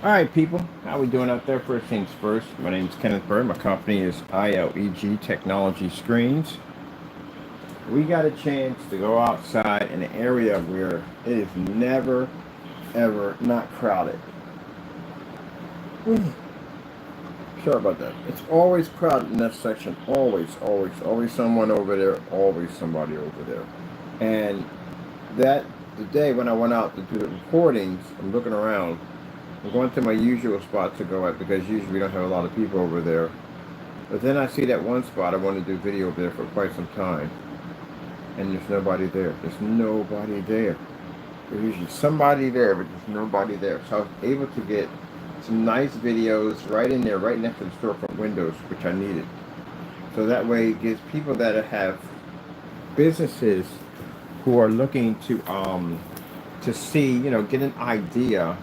All right, people, how we doing out there? First things first, my name is Kenneth Bird. My company is ILEG Technology Screens. We got a chance to go outside in an area where it is never, ever not crowded. Sorry about that. It's always crowded in that section. Always, always, always someone over there. Always somebody over there. And that the day when I went out to do the recordings, I'm looking around. I'm going to my usual spot to go at because usually we don't have a lot of people over there. But then I see that one spot I want to do video over there for quite some time, and there's nobody there. There's nobody there. There's usually somebody there, but there's nobody there. So I was able to get some nice videos right in there, right next to the storefront windows, which I needed. So that way it gives people that have businesses who are looking to see, get an idea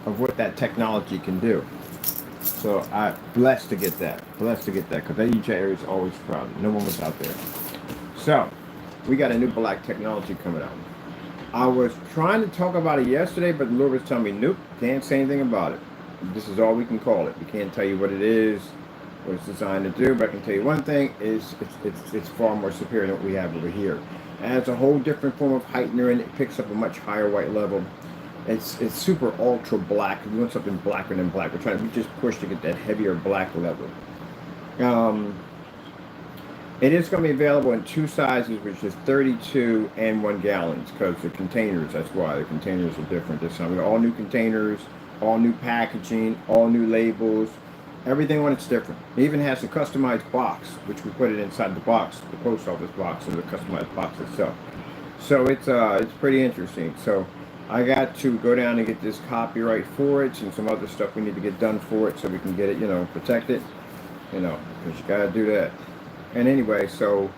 of what that technology can do. So I blessed to get that. Blessed to get that because that UJ area is always crowded. No one was out there. So we got a new black technology coming out. I was trying to talk about it yesterday, but the Lord was telling me, nope, can't say anything about it. This is all we can call it. We can't tell you what it is, what it's designed to do, but I can tell you one thing, is it's far more superior than what we have over here. It has a whole different form of heightener in it. It picks up a much higher white level. It's super ultra black. We want something blacker than black. We just push to get that heavier black level. It is going to be available in two sizes, which is 32 and 1 gallons, because the containers, that's why the containers are different this time. We got all new containers, all new packaging, all new labels, everything on it's different. It even has a customized box, which we put it inside the box, the post office box, and the customized box itself. So it's pretty interesting. So I got to go down and get this copyright for it and some other stuff we need to get done for it so we can get it, protect it, because you got to do that. And anyway, so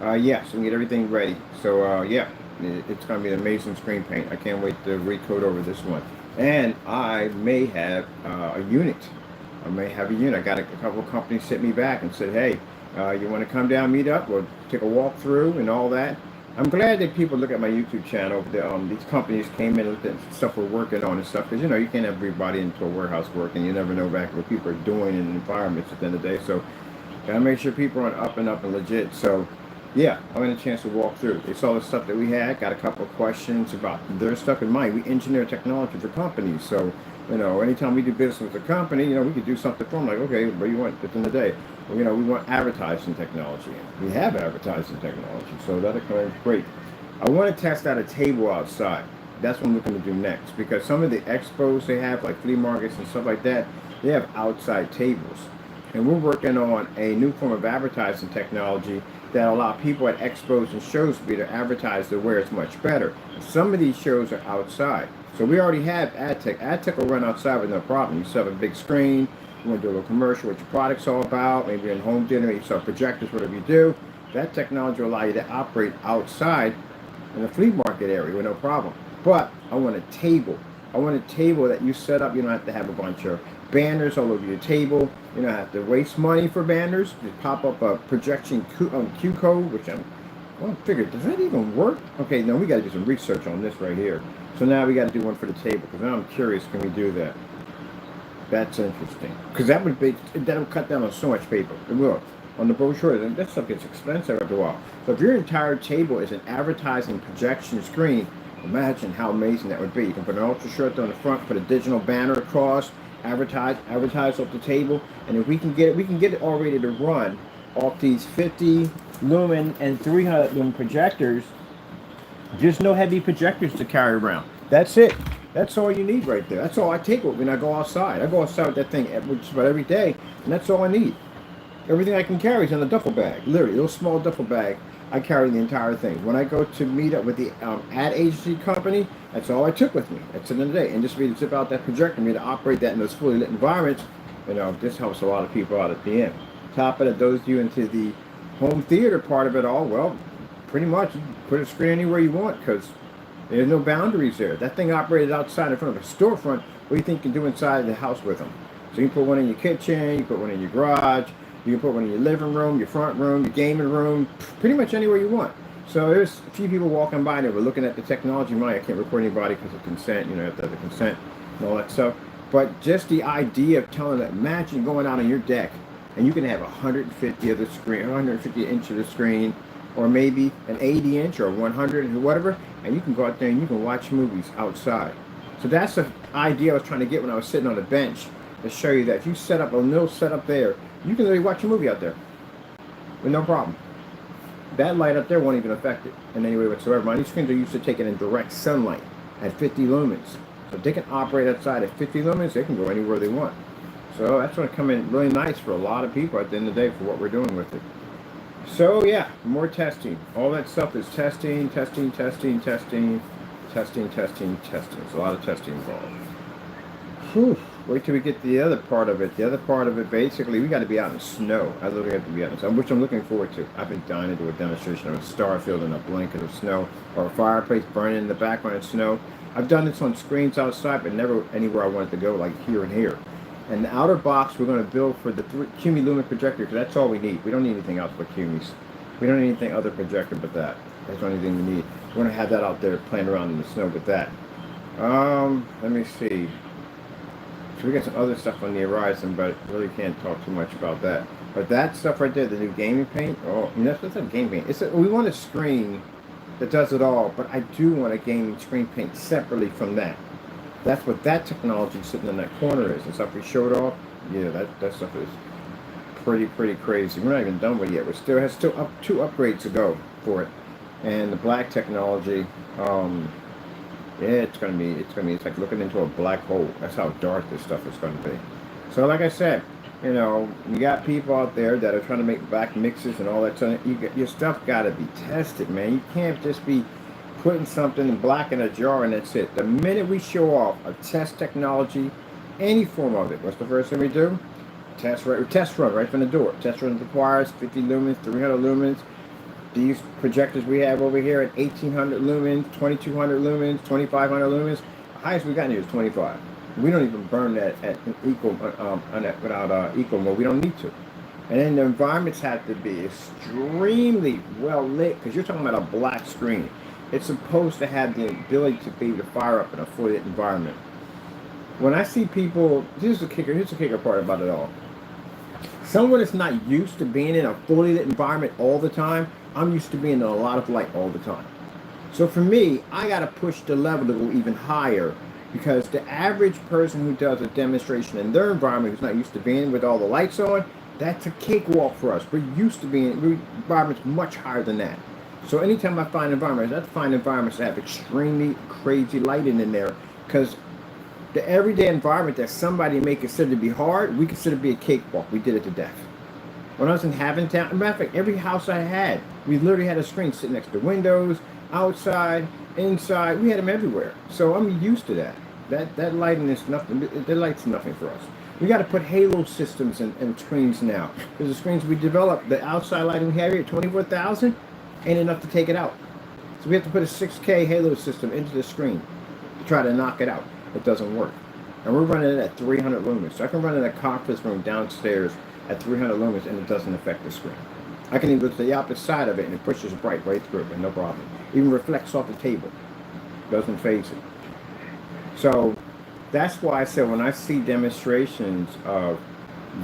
yeah, so we can get everything ready. So yeah, it's going to be an amazing screen paint. I can't wait to recode over this one. And I may have a unit. I may have a unit. I got a couple of companies hit me back and said, hey, you want to come down, meet up, or take a walk through and all that. I'm glad that people look at my YouTube channel. These companies came in with the stuff we're working on and stuff, because you can't have everybody into a warehouse working. You never know exactly what people are doing in environments at the end of the day. So gotta make sure people are up and legit. So yeah, I had a chance to walk through. They saw the stuff that we had, got a couple of questions about their stuff in mind. We engineer technology for companies. So, anytime we do business with a company, we could do something for them. Like, okay, what do you want at the end of the day? Well, we want advertising technology. We have advertising technology, so that'll come in great. I want to test out a table outside. That's what I'm looking to do next, because some of the expos they have, like flea markets and stuff like that, they have outside tables. And we're working on a new form of advertising technology that allow people at expos and shows to be to advertise to where it's much better. Some of these shows are outside. So we already have ad tech. Ad tech will run outside with no problem. You set up a big screen, you want to do a little commercial, what your product's all about, maybe in home dinner, you sell projectors, whatever you do. That technology will allow you to operate outside in the flea market area with no problem. But I want a table. I want a table that you set up. You don't have to have a bunch of banners all over your table. You don't have to waste money for banners. Just pop up a projection Q code, which I figured, does that even work? Okay, no, we got to do some research on this right here. So now we got to do one for the table, because now I'm curious, can we do that? That's interesting, because that would cut down on so much paper. It will. On the brochure, that stuff gets expensive after a while. So if your entire table is an advertising projection screen, imagine how amazing that would be. You can put an ultra short on the front, put a digital banner across, advertise off the table, and if we can get it all ready to run off these 50 lumen and 300 lumen projectors. Just no heavy projectors to carry around. That's it. That's all you need right there. That's all I take with when I go outside. I go outside with that thing just about every day, and that's all I need. Everything I can carry is in a duffel bag. Literally, a little small duffel bag. I carry the entire thing. When I go to meet up with the ad agency company, that's all I took with me. That's the end of the day. And just for me to zip out that projector, me to operate that in those fully lit environments, this helps a lot of people out at the end. Top of it, those of you into the home theater part of it all, well, pretty much you can put a screen anywhere you want, because there's no boundaries there. That thing operated outside in front of a storefront. What do you think you can do inside the house with them? So you can put one in your kitchen, you put one in your garage, you can put one in your living room, your front room, your gaming room, pretty much anywhere you want. So there's a few people walking by and they were looking at the technology. I can't record anybody because of consent. You have to have the consent and all that stuff. But just the idea of telling that, imagine going out on your deck and you can have 150 of the screen, 150 inch of the screen, or maybe an 80 inch or 100 or whatever, and you can go out there and you can watch movies outside. So that's the idea I was trying to get when I was sitting on the bench, to show you that if you set up a little setup there, you can literally watch a movie out there with no problem. That light up there won't even affect it in any way whatsoever. My new screens are used to taking in direct sunlight at 50 lumens. So if they can operate outside at 50 lumens, they can go anywhere they want. So that's going to come in really nice for a lot of people at the end of the day for what we're doing with it. So yeah, more testing. All that stuff is testing, testing, testing, testing, testing, testing, testing. There's a lot of testing involved. Whew. Wait till we get the other part of it. The other part of it, basically, we got to be out in the snow. I literally have to be out in the snow, which I'm looking forward to. I've been dying to do a demonstration of a star field in a blanket of snow, or a fireplace burning in the background of snow. I've done this on screens outside, but never anywhere I wanted to go, like here and here. And the outer box we're going to build for the cumulumin projector, because that's all we need. We don't need anything else but cumis. We don't need anything other projector but that. That's the only thing we need. We're going to have that out there playing around in the snow with that. Let me see. So we got some other stuff on the horizon, but really can't talk too much about that. But that stuff right there, the new gaming paint, that's not gaming paint. We want a screen that does it all, but I do want a gaming screen paint separately from that. That's what that technology sitting in that corner is. And stuff we showed off, yeah, that stuff is pretty crazy. We're not even done with it yet. We still has two upgrades to go for it. And the black technology, yeah, it's like looking into a black hole. That's how dark this stuff is going to be. So like I said, you got people out there that are trying to make black mixes and all that stuff. Your stuff got to be tested, man. You can't just be putting something in black in a jar and that's it. The minute we show off a test technology, any form of it, what's the first thing we do? Test run right from the door. Test run requires 50 lumens, 300 lumens. These projectors we have over here at 1800 lumens, 2200 lumens, 2500 lumens. The highest we got here is 25. We don't even burn that at an equal without equal mode. We don't need to. And then the environments have to be extremely well lit, because you're talking about a black screen. It's supposed to have the ability to be able to fire up in a fully lit environment. When I see people, here's the kicker part about it all. Someone that's not used to being in a fully lit environment all the time, I'm used to being in a lot of light all the time. So for me, I got to push the level to go even higher, because the average person who does a demonstration in their environment who's not used to being with all the lights on, that's a cakewalk for us. We're used to being in environments much higher than that. So anytime I find environments, I find environments that have extremely crazy lighting in there, because the everyday environment that somebody may consider to be hard, we consider to be a cakewalk. We did it to death. When I was in Havana, as a matter of fact, every house I had, we literally had a screen sitting next to windows, outside, inside. We had them everywhere. So I'm used to that. That lighting is nothing. The light's nothing for us. We got to put halo systems in screens now. Because the screens we developed, the outside lighting we have here at 24,000, ain't enough to take it out. So we have to put a 6K halo system into the screen to try to knock it out. It doesn't work. And we're running it at 300 lumens. So I can run in a conference room downstairs at 300 lumens and it doesn't affect the screen. I can even go to the opposite side of it and it pushes bright right through it, no problem. Even reflects off the table. Doesn't phase it. So that's why I said when I see demonstrations of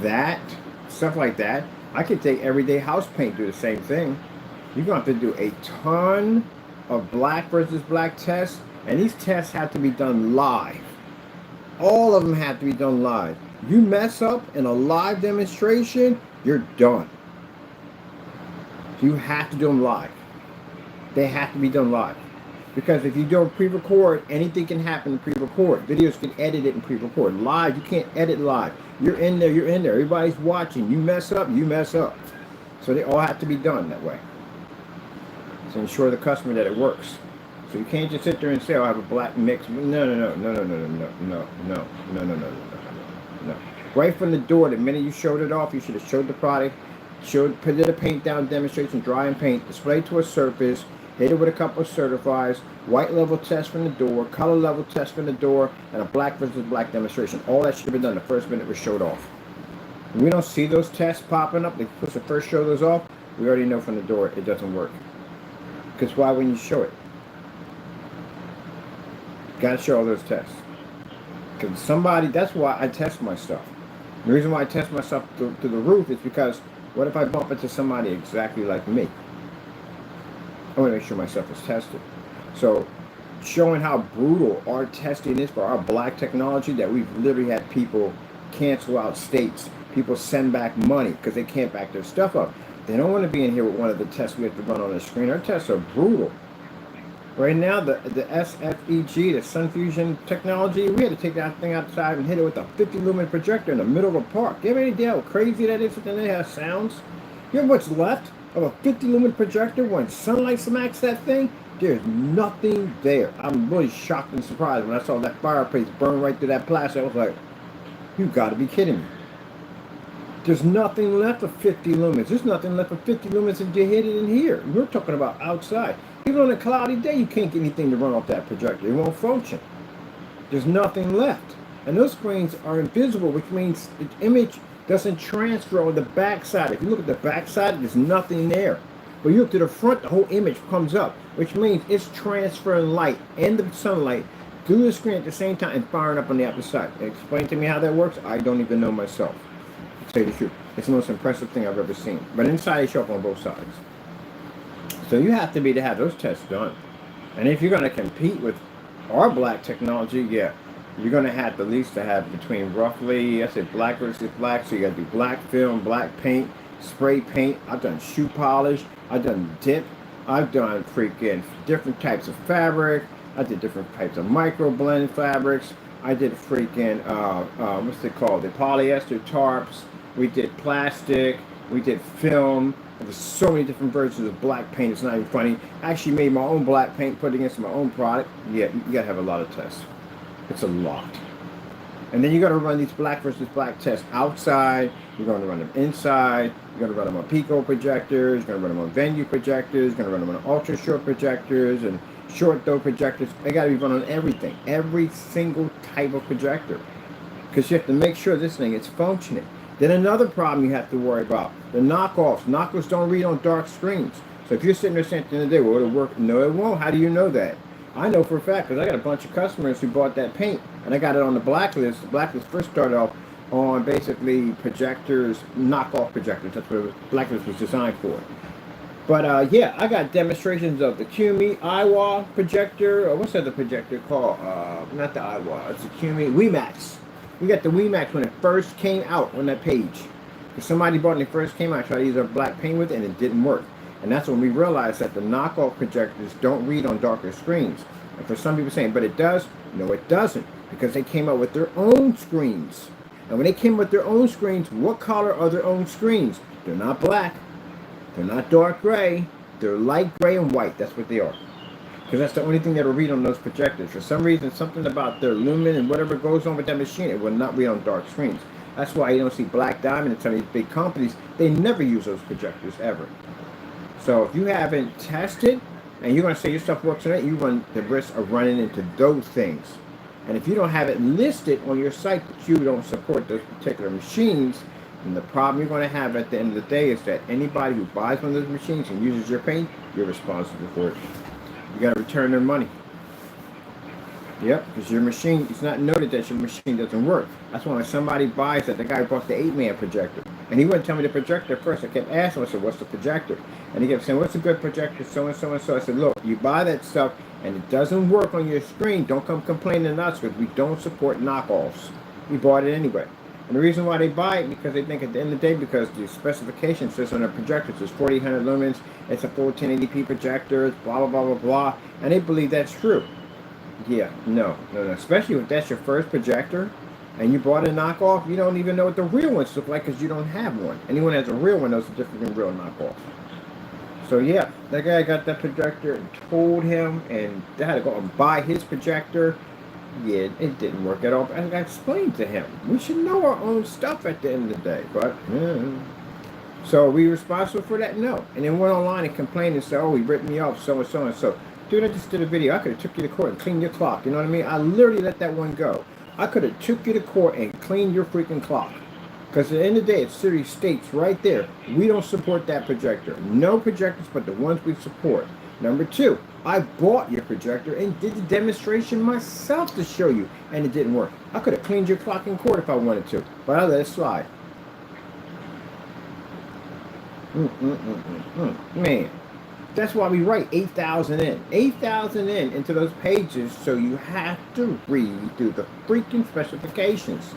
that, stuff like that, I could take everyday house paint, do the same thing. You're going to have to do a ton of black versus black tests, and these tests have to be done live. All of them have to be done live. You mess up in a live demonstration, you're done. You have to do them live. They have to be done live. Because if you don't pre-record, anything can happen in pre-record. Videos can edit it and pre-record. Live, you can't edit live. You're in there, you're in there. Everybody's watching. You mess up, you mess up. So they all have to be done that way. To ensure the customer that it works. So you can't just sit there and say, oh, I have a black mix. No. Right from the door, the minute you showed it off, you should have showed the product, put the paint down demonstration, dry and paint, display to a surface, hit it with a couple of certifies, white level test from the door, color level test from the door, and a black versus black demonstration. All that should have been done the first minute it was showed off. When we don't see those tests popping up, they supposed to first show those off, we already know from the door it doesn't work. Because why wouldn't you show it? Got to show all those tests. Because somebody, that's why I test my stuff. The reason why I test myself to the roof is because what if I bump into somebody exactly like me? I want to make sure my stuff is tested. So showing how brutal our testing is for our black technology, that we've literally had people cancel out states. People send back money because they can't back their stuff up. They don't want to be in here with one of the tests we have to run on the screen. Our tests are brutal. Right now, the SFEG, the Sun Fusion technology, we had to take that thing outside and hit it with a 50 lumen projector in the middle of a park. You have any idea how crazy that is? And then it has sounds. You know what's left of a 50 lumen projector when sunlight smacks that thing? There's nothing there. I'm really shocked and surprised when I saw that fireplace burn right through that plastic. I was like, you got to be kidding me. There's nothing left of 50 lumens. There's nothing left of 50 lumens if you hit it in here. We're talking about outside. Even on a cloudy day, you can't get anything to run off that projector. It won't function. There's nothing left. And those screens are invisible, which means the image doesn't transfer on the backside. If you look at the backside, there's nothing there. But you look to the front, the whole image comes up, which means it's transferring light and the sunlight through the screen at the same time and firing up on the opposite side. Explain to me how that works. I don't even know myself. To tell you the truth, it's the most impressive thing I've ever seen. But inside, they show up on both sides. So you have to have those tests done. And if you're going to compete with our black technology, yeah, you're going to have at least to have between roughly, I said black versus black, so you got to do black film, black paint, spray paint. I've done shoe polish. I've done dip. I've done freaking different types of fabric. I did different types of micro blend fabrics. I did freaking, what's it called? The polyester tarps. We did plastic. We did film. There's so many different versions of black paint. It's not even funny. I actually made my own black paint, put it against my own product. Yeah, you gotta have a lot of tests. It's a lot. And then you gotta run these black versus black tests outside. You're gonna run them inside. You're gonna run them on Pico projectors. You're gonna run them on venue projectors. You're gonna run them on ultra short projectors and short throw projectors. They gotta be run on everything. Every single type of projector. Because you have to make sure this thing is functioning. Then another problem you have to worry about, the knockoffs. Knockoffs don't read on dark screens. So if you're sitting there saying at the end of the day, well, it'll work. No, it won't. How do you know that? I know for a fact because I got a bunch of customers who bought that paint, and I got it on the blacklist. The blacklist first started off on basically projectors, knockoff projectors. That's what the blacklist was designed for. But yeah, I got demonstrations of the QME IWA projector, or what's that other projector called? Not the IWA, it's the QME WeMax. We got the WeMax when it first came out on that page. Because somebody bought it when it first came out, tried to use a black paint with it, and it didn't work. And that's when we realized that the knockoff projectors don't read on darker screens. And for some people saying, but it does? No, it doesn't. Because they came out with their own screens. And when they came with their own screens, what color are their own screens? They're not black. They're not dark gray. They're light gray and white. That's what they are. Because that's the only thing that will read on those projectors. For some reason, something about their lumen and whatever goes on with that machine, it will not read on dark screens. That's why you don't see Black Diamond and some of these big companies. They never use those projectors ever. So if you haven't tested and you're going to say your stuff works on it, you run the risk of running into those things. And if you don't have it listed on your site that you don't support those particular machines, then the problem you're going to have at the end of the day is that anybody who buys one of those machines and uses your paint, you're responsible for it. You got to return their money. Yep, because your machine, it's not noted that your machine doesn't work. That's why when somebody buys that, the guy bought the 8-man projector. And he wouldn't tell me the projector first. I kept asking him, I said, what's the projector? And he kept saying, what's a good projector? So and so and so. I said, look, you buy that stuff and it doesn't work on your screen. Don't come complaining to us because we don't support knockoffs. We bought it anyway. And the reason why they buy it, because they think at the end of the day, because the specification says on the projectors, it's 4800 lumens, it's a full 1080p projector, it's blah, blah, blah, blah, blah. And they believe that's true. Yeah, no. Especially if that's your first projector and you bought a knockoff, you don't even know what the real ones look like because you don't have one. Anyone that has a real one knows the difference in real knockoff. So yeah, that guy got that projector and told him, and they had to go and buy his projector. Yeah, it didn't work at all. And I explained to him, we should know our own stuff at the end of the day. But, so are we responsible for that? No. And then went online and complained and said, oh, he ripped me off, so and so and so. Dude, I just did a video. I could have took you to court and cleaned your clock. You know what I mean? I literally let that one go. I could have took you to court and cleaned your freaking clock. Because at the end of the day, it seriously states right there, we don't support that projector. No projectors but the ones we support. Number two, I bought your projector and did the demonstration myself to show you, and it didn't work. I could have cleaned your clock in court if I wanted to, but I let it slide. Man, that's why we write 8,000 in. 8,000 in into those pages, so you have to read through the freaking specifications.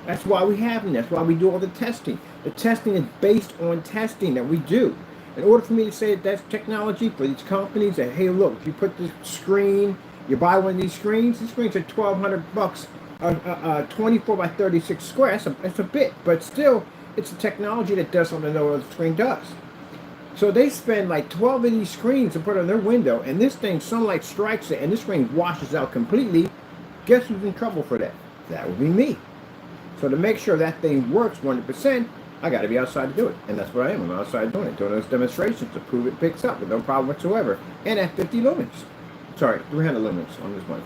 That's why we have them. That's why we do all the testing. The testing is based on testing that we do. In order for me to say that that's technology for these companies, that hey, look, if you put this screen, you buy one of these screens are $1,200, 24 by 36 square. That's a bit, but still, it's a technology that does something no other screen does. So they spend like 12 of these screens to put on their window, and this thing, sunlight strikes it, and this screen washes out completely. Guess who's in trouble for that? That would be me. So to make sure that thing works 100%, I got to be outside to do it. And that's what I am. I'm outside doing it, doing those demonstrations to prove it picks up with no problem whatsoever. And at 50 lumens. Sorry, 300 lumens on this one.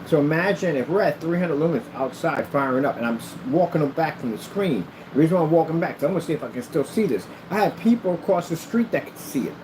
So imagine if we're at 300 lumens outside firing up, and I'm walking back from the screen. The reason why I'm walking back is I'm going to see if I can still see this. I have people across the street that can see it.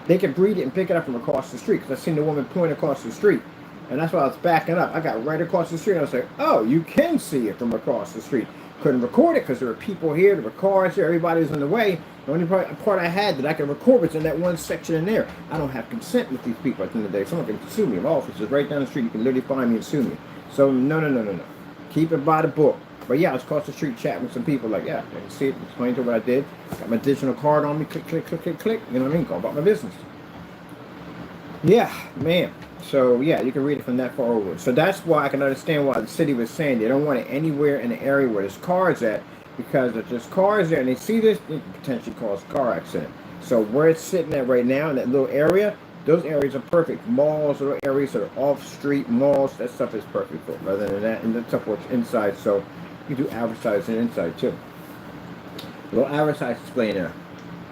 They can read it and pick it up from across the street, because I seen the woman point across the street. And that's why I was backing up. I got right across the street. I was like, oh, you can see it from across the street. Couldn't record it because there were people here, there were cars here, everybody was in the way. The only part I had that I could record was in that one section in there. I don't have consent with these people at the end of the day. Someone can sue me. My office is right down the street. You can literally find me and sue me. So no. Keep it by the book. But yeah, I was across the street chatting with some people like, yeah, I can see it, explain to what I did. Got my digital card on me, click. You know what I mean? Go about my business. Yeah, man. So yeah, you can read it from that far over. So that's why I can understand why the city was saying they don't want it anywhere in the area where there's cars at, because if there's cars there and they see this, it can potentially cause a car accident. So where it's sitting at right now in that little area, those areas are perfect. Malls, little areas that are off-street malls, that stuff is perfect for. Rather than that, and that stuff works inside, so you do advertising inside too. A little advertising display in there.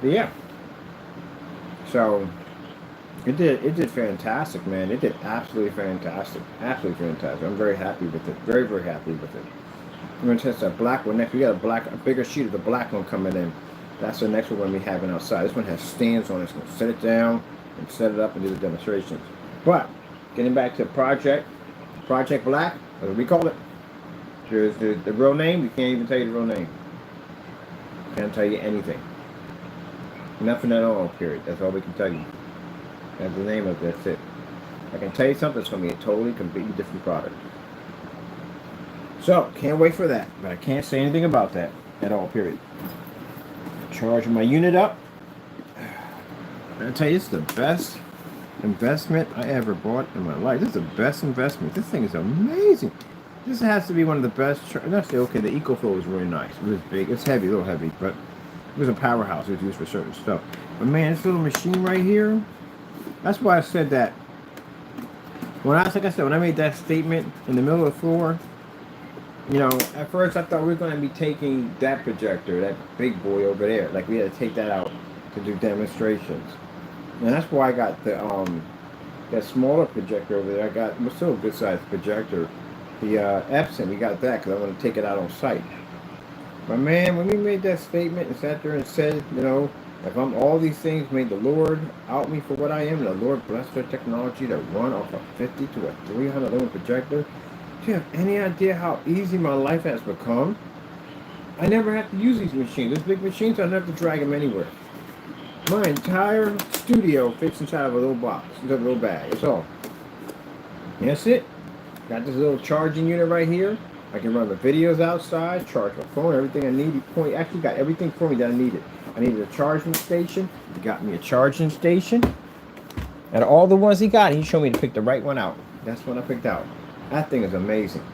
But yeah. So It did fantastic, man. It did absolutely fantastic. Absolutely fantastic. I'm very happy with it. Very, very happy with it. I'm going to test that black one next. We got a bigger sheet of the black one coming in. That's the next one we're going to be having outside. This one has stands on it. It's going to set it down and set it up and do the demonstrations. But, getting back to Project Black, as we call it. Here's the real name. We can't even tell you the real name. Can't tell you anything. Nothing at all, period. That's all we can tell you. That's the name of it. That's it. I can tell you something. It's going to be a totally, completely different product. So, can't wait for that. But I can't say anything about that at all, period. Charging my unit up. I tell you, it's the best investment I ever bought in my life. This is the best investment. This thing is amazing. This has to be one of the best. Okay, the EcoFlow was really nice. It was big. It's heavy, a little heavy, but it was a powerhouse. It was used for certain stuff. But man, this little machine right here. That's why I said that. When I made that statement in the middle of the floor, you know, at first I thought we were going to be taking that projector, that big boy over there. Like we had to take that out to do demonstrations. And that's why I got the that smaller projector over there. It was still a good sized projector. The Epson, we got that because I want to take it out on site. But man, when we made that statement and sat there and said, you know, if I'm all these things, made the Lord out me for what I am, and the Lord blessed their technology to run off a 50 to a 300 lumen projector. Do you have any idea how easy my life has become? I never have to use these machines. These big machines, I don't have to drag them anywhere. My entire studio fits inside of a little box, inside of a little bag. That's all. And that's it. Got this little charging unit right here. I can run the videos outside, charge my phone, everything I need. Actually got everything for me that I needed. I needed a charging station. He got me a charging station. And all the ones he got, he showed me to pick the right one out. That's what I picked out. That thing is amazing.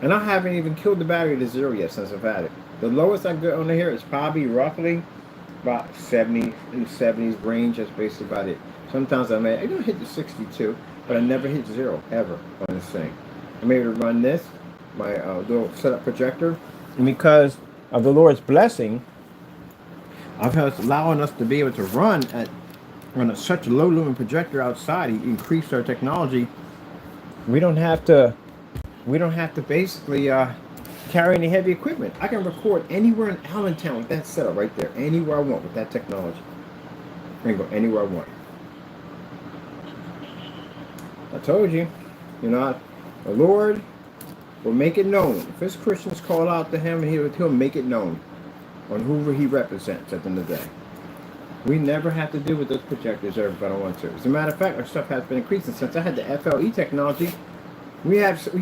And I haven't even killed the battery to zero yet since I've had it. The lowest I get on here is probably roughly about 70, in the 70s range. That's basically about it. Sometimes I don't hit the 62, but I never hit zero, ever, on this thing. I'm able to run this, my little setup projector. And because of the Lord's blessing, I've allowing us to be able to run such a low lumen projector outside. He increased our technology. We don't have to basically carry any heavy equipment. I can record anywhere in Allentown with that setup right there, anywhere I want with that technology. I can go anywhere I want. I told you, you know, the Lord will make it known. If his Christians call out to him, he'll make it known on who he represents at the end of the day. We never have to deal with those projectors ever if I don't want to. As a matter of fact, our stuff has been increasing. Since I had the FLE technology, we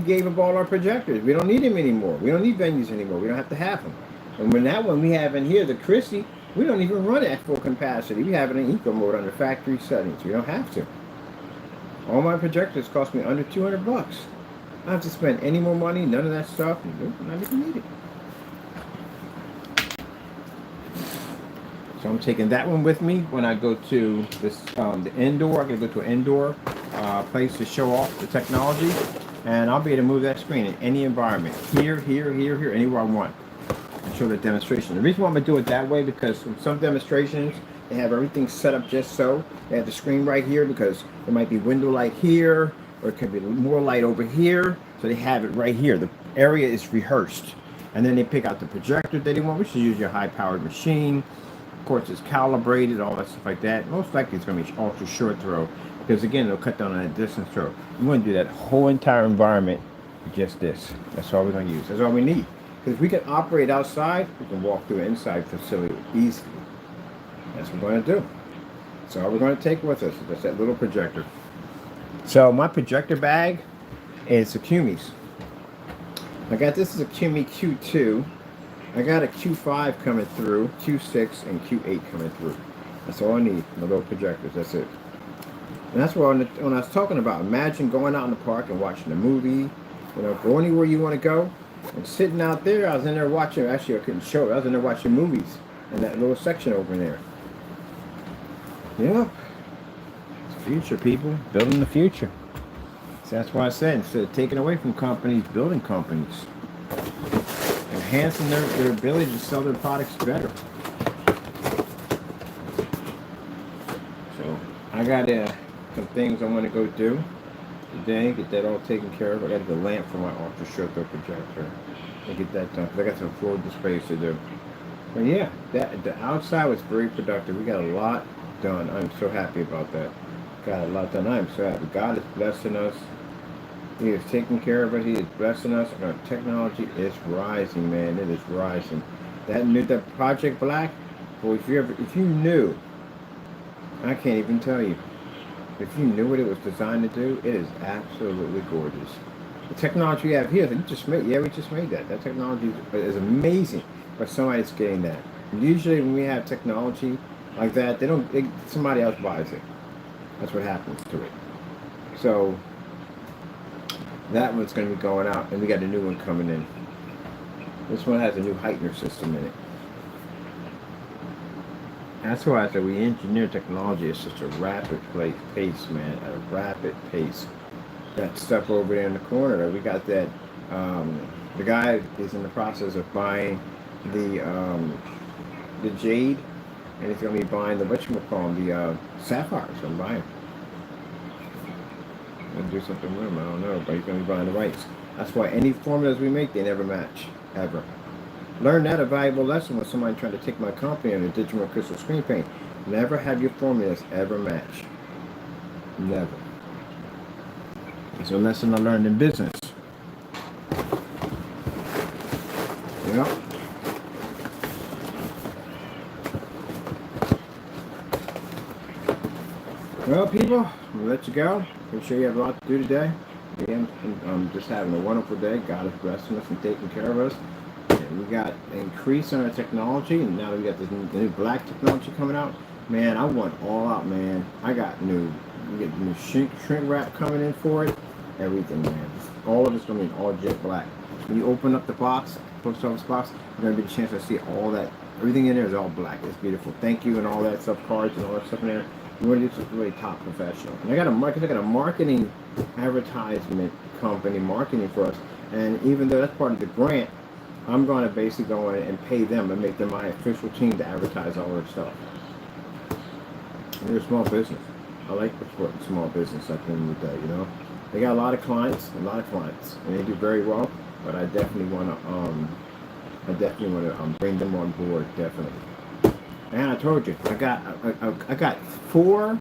gave up all our projectors. We don't need them anymore. We don't need venues anymore. We don't have to have them. And when that one we have in here, the Christie, we don't even run it at full capacity. We have it in eco mode under factory settings. We don't have to. All my projectors cost me under 200 bucks. I don't have to spend any more money, none of that stuff. Nope, not even needed. So I'm taking that one with me when I go to this the indoor. I'm gonna go to an indoor place to show off the technology, and I'll be able to move that screen in any environment. Here, anywhere I want. And show the demonstration. The reason why I'm gonna do it that way because in some demonstrations they have everything set up just so. They have the screen right here because there might be window light here, or it could be more light over here. So they have it right here. The area is rehearsed, and then they pick out the projector that they want, which is usually a high-powered machine. Of course, it's calibrated, all that stuff like that. Most likely it's going to be ultra short throw because, again, it'll cut down on that distance throw. We want to do that whole entire environment with just this. That's all we're going to use. That's all we need. Because if we can operate outside, we can walk through an inside facility easily. That's what we're going to do. So all we're going to take with us is that little projector. So my projector bag is a Cummy's. I got this is a Cumi Q2. I got a Q5 coming through, Q6 and Q8 coming through. That's all I need, the little projectors, that's it. And that's what when I was talking about, imagine going out in the park and watching a movie, you know, go anywhere you want to go. And sitting out there, I was in there watching, actually I couldn't show it, I was in there watching movies in that little section over there. Yeah, it's the future, people, building the future. So that's why I said, instead of taking away from companies, building companies. Enhancing their ability to sell their products better. So I got some things I want to go do today, get that all taken care of. I got the lamp for my ultra short throw projector. I get that done because I got some floor displays to do. But yeah, the outside was very productive. We got a lot done. I'm so happy about that. Got a lot done. I'm so happy. God is blessing us. He is taking care of it. He is blessing us. Our technology is rising, man. It is rising. That Project Black, boy, if you knew, I can't even tell you. If you knew what it was designed to do, it is absolutely gorgeous. The technology we have here, we just made that. That technology is amazing. But somebody's getting that. And usually, when we have technology like that, somebody else buys it. That's what happens to it. So that one's going to be going out, and we got a new one coming in. This one has a new heightener system in it. That's why I said we engineer technology at such a rapid pace, man, at a rapid pace. That stuff over there in the corner, we got that, the guy is in the process of buying the jade, and he's going to be buying the sapphires. I'm buying. And do something with him, I don't know, but he's going to be buying the rights. That's why any formulas we make, they never match, ever. Learn that a valuable lesson with somebody trying to take my company on a digital crystal screen paint. Never have your formulas ever match. Never. It's a lesson I learned in business. Yeah. Well, people, I'm going to let you go. I'm sure you have a lot to do today. Again, I'm just having a wonderful day. God is blessing us and taking care of us. And we got an increase in our technology, and now that we got the new black technology coming out, man, I want all out, man. We get new shrink wrap coming in for it. Everything, man. All of it's going to be all jet black. When you open up the box, post office box, you're going to get a chance to see all that. Everything in there is all black. It's beautiful. Thank you and all that stuff, cards and all that stuff in there. You want to do something really top professional. And I got a marketing advertisement company marketing for us. And even though that's part of the grant, I'm going to basically go in and pay them and make them my official team to advertise all their stuff. They're a small business. I like supporting small business at the end of the day, you know. They got a lot of clients, and they do very well. But I definitely want to bring them on board, definitely. And I told you, I got 4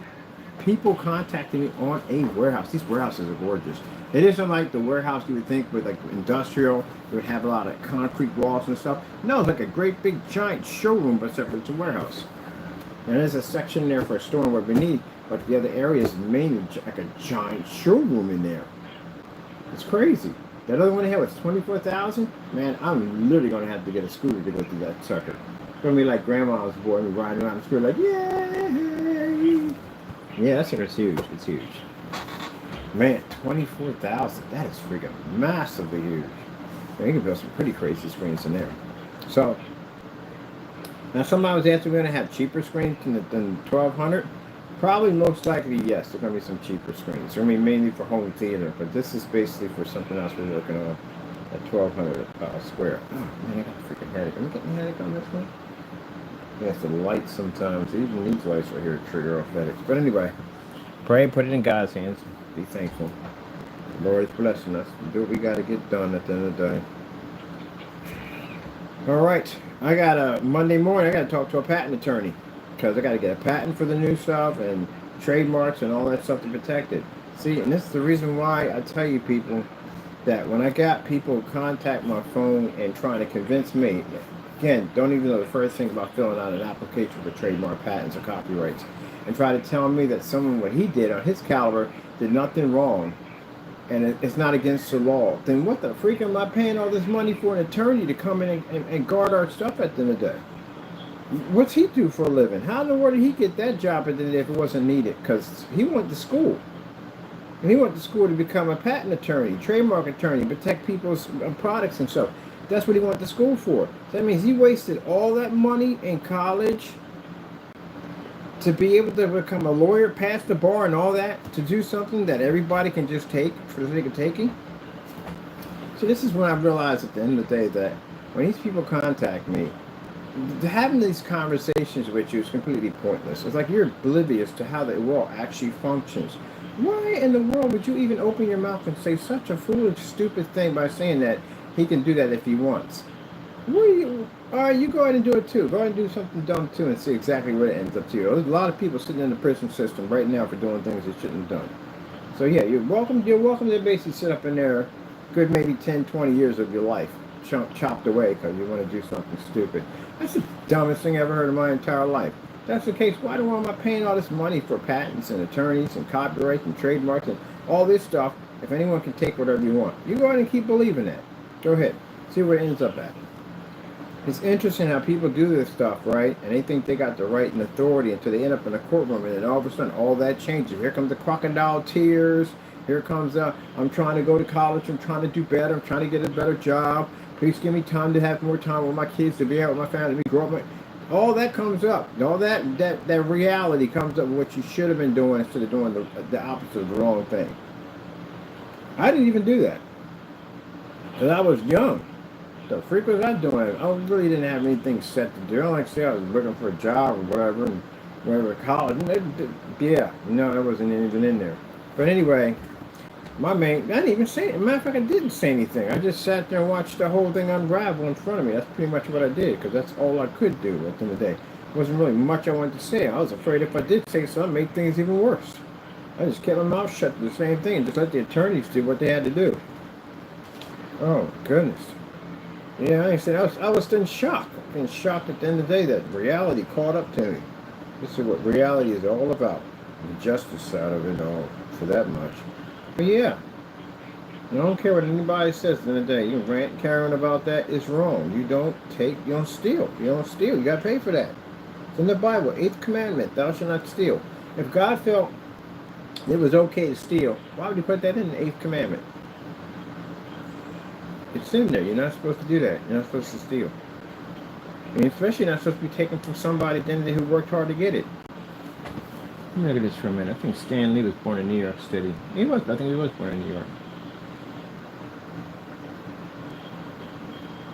People contacting me on a warehouse. These warehouses are gorgeous. It isn't like the warehouse you would think with like industrial. It would have a lot of concrete walls and stuff. No, it's like a great big giant showroom, but separate to warehouse. And there's a section there for storing what we need, but the other area is mainly like a giant showroom in there. It's crazy. That other one they had was 24,000. Man, I'm literally gonna have to get a scooter to go through that sucker. It's gonna be like grandma's boy, me riding around the scooter like, yay! Yeah, that sucker's huge. It's huge. Man, 24,000. That is freaking massively huge. Man, you can build some pretty crazy screens in there. So now somebody was asking, we're gonna have cheaper screens than 1,200. Probably most likely, yes, there's going to be some cheaper screens. I mean, mainly for home theater, but this is basically for something else we're working on at 1,200 square. Oh, man, I got a freaking headache. Am I getting a headache on this one? Yes, the lights sometimes, even these lights right here trigger off headaches. But anyway, pray, put it in God's hands. Be thankful. The Lord is blessing us. Do what we got to get done at the end of the day. All right, I got a Monday morning, I got to talk to a patent attorney. Because I got to get a patent for the new stuff and trademarks and all that stuff to protect it. See, and this is the reason why I tell you people that when I got people contact my phone and trying to convince me, again, don't even know the first thing about filling out an application for trademark patents or copyrights, and try to tell me that someone, what he did on his caliber, did nothing wrong, and it's not against the law, then what the freak am I paying all this money for an attorney to come in and guard our stuff at the end of the day? What's he do for a living? How in the world did he get that job at the end if it wasn't needed? Because he went to school. And he went to school to become a patent attorney, trademark attorney, protect people's products and stuff. That's what he went to school for. So that means he wasted all that money in college to be able to become a lawyer, pass the bar and all that, to do something that everybody can just take for the sake of taking. So this is when I realized at the end of the day that when these people contact me, having these conversations with you is completely pointless. It's like you're oblivious to how the world actually functions. Why in the world would you even open your mouth and say such a foolish, stupid thing by saying that he can do that if he wants? All right, you go ahead and do it too. Go ahead and do something dumb too and see exactly where it ends up to you. There's a lot of people sitting in the prison system right now for doing things they shouldn't have done. So yeah, you're welcome to basically sit up in there good maybe 10, 20 years of your life chopped away because you want to do something stupid. That's the dumbest thing I ever heard in my entire life. If that's the case, why am I paying all this money for patents and attorneys and copyrights and trademarks and all this stuff if anyone can take whatever you want? You go ahead and keep believing that. Go ahead. See where it ends up at. It's interesting how people do this stuff, right? And they think they got the right and authority until they end up in a courtroom and then all of a sudden all that changes. Here comes the crocodile tears. Here comes, I'm trying to go to college. I'm trying to do better. I'm trying to get a better job. Please give me time to have more time with my kids, to be out with my family, to grow up. All that comes up. All that reality comes up with what you should have been doing instead of doing the opposite of the wrong thing. I didn't even do that. Because I was young. The freak was I doing? I really didn't have anything set to do. Like I say, I was looking for a job or whatever, and whatever, college. Yeah, no, that wasn't even in there. But anyway, I didn't even say it. As a matter of fact, I didn't say anything. I just sat there and watched the whole thing unravel in front of me. That's pretty much what I did, because that's all I could do at the end of the day. There wasn't really much I wanted to say. I was afraid if I did say something, it'd make things even worse. I just kept my mouth shut to the same thing and just let the attorneys do what they had to do. Oh, goodness. Yeah, I said I was in shock. In shock at the end of the day that reality caught up to me. This is what reality is all about. The justice side of it all, for that much. But yeah, I don't care what anybody says at the end of the day. You rant and carry on about that, it's wrong. You don't steal. You don't steal. You got to pay for that. It's in the Bible, 8th commandment, thou shalt not steal. If God felt it was okay to steal, why would he put that in the 8th commandment? It's in there. You're not supposed to do that. You're not supposed to steal. And especially not supposed to be taken from somebody at the end of the day who worked hard to get it. Let me look at this for a minute. I think Stan Lee was born in New York City. I think he was born in New York.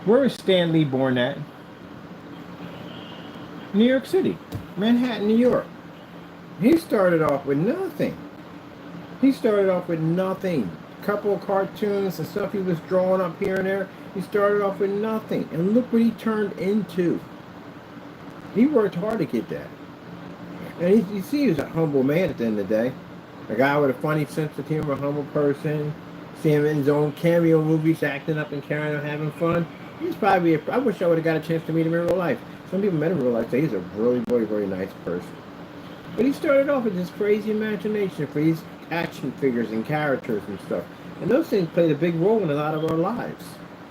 Where was Stan Lee born at? New York City. Manhattan, New York. He started off with nothing. A couple of cartoons and stuff he was drawing up here and there. He started off with nothing. And look what he turned into. He worked hard to get that. And you see, he's a humble man at the end of the day. A guy with a funny sense of humor, a humble person. See him in his own cameo movies, acting up and carrying on, having fun. He's probably, I wish I would have got a chance to meet him in real life. Some people met him in real life, say he's a really, really, very nice person. But he started off with this crazy imagination for these action figures and characters and stuff. And those things played a big role in a lot of our lives.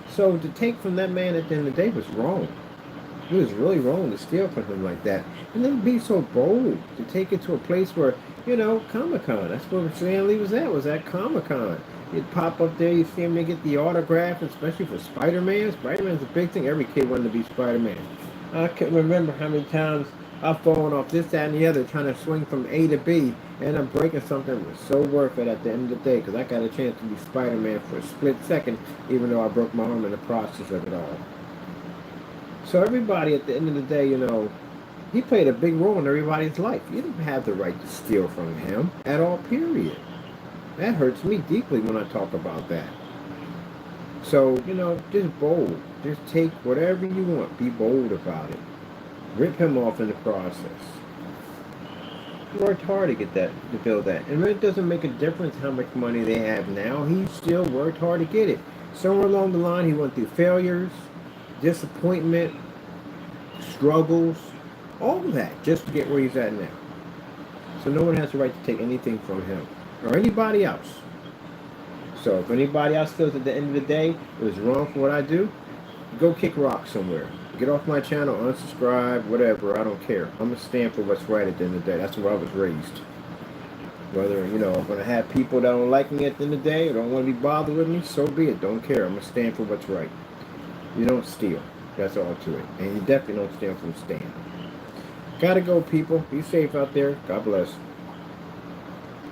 So to take from that man at the end of the day was wrong. It was really wrong to steal from him like that. And then be so bold to take it to a place where, Comic-Con. That's where Stan Lee was at Comic-Con. He'd pop up there, you see him, they get the autograph, especially for Spider-Man. Spider-Man's a big thing. Every kid wanted to be Spider-Man. I can't remember how many times I've fallen off this, that, and the other trying to swing from A to B, and I'm breaking something that was so worth it at the end of the day because I got a chance to be Spider-Man for a split second, even though I broke my arm in the process of it all. So everybody at the end of the day, he played a big role in everybody's life. You didn't have the right to steal from him at all, period. That hurts me deeply when I talk about that. So, just bold. Just take whatever you want. Be bold about it. Rip him off in the process. He worked hard to get that, to build that. And it doesn't make a difference how much money they have now. He still worked hard to get it. Somewhere along the line, he went through failures, disappointment, struggles, all of that, just to get where he's at now. So no one has the right to take anything from him or anybody else. So if anybody else feels at the end of the day it was wrong for what I do, go kick rocks somewhere. Get off my channel, unsubscribe, whatever, I don't care. I'm going to stand for what's right at the end of the day. That's where I was raised. Whether, I'm going to have people that don't like me at the end of the day or don't want to be bothered with me, so be it. Don't care. I'm going to stand for what's right. You don't steal. That's all to it. And you definitely don't steal from Stan. Gotta go, people. Be safe out there. God bless.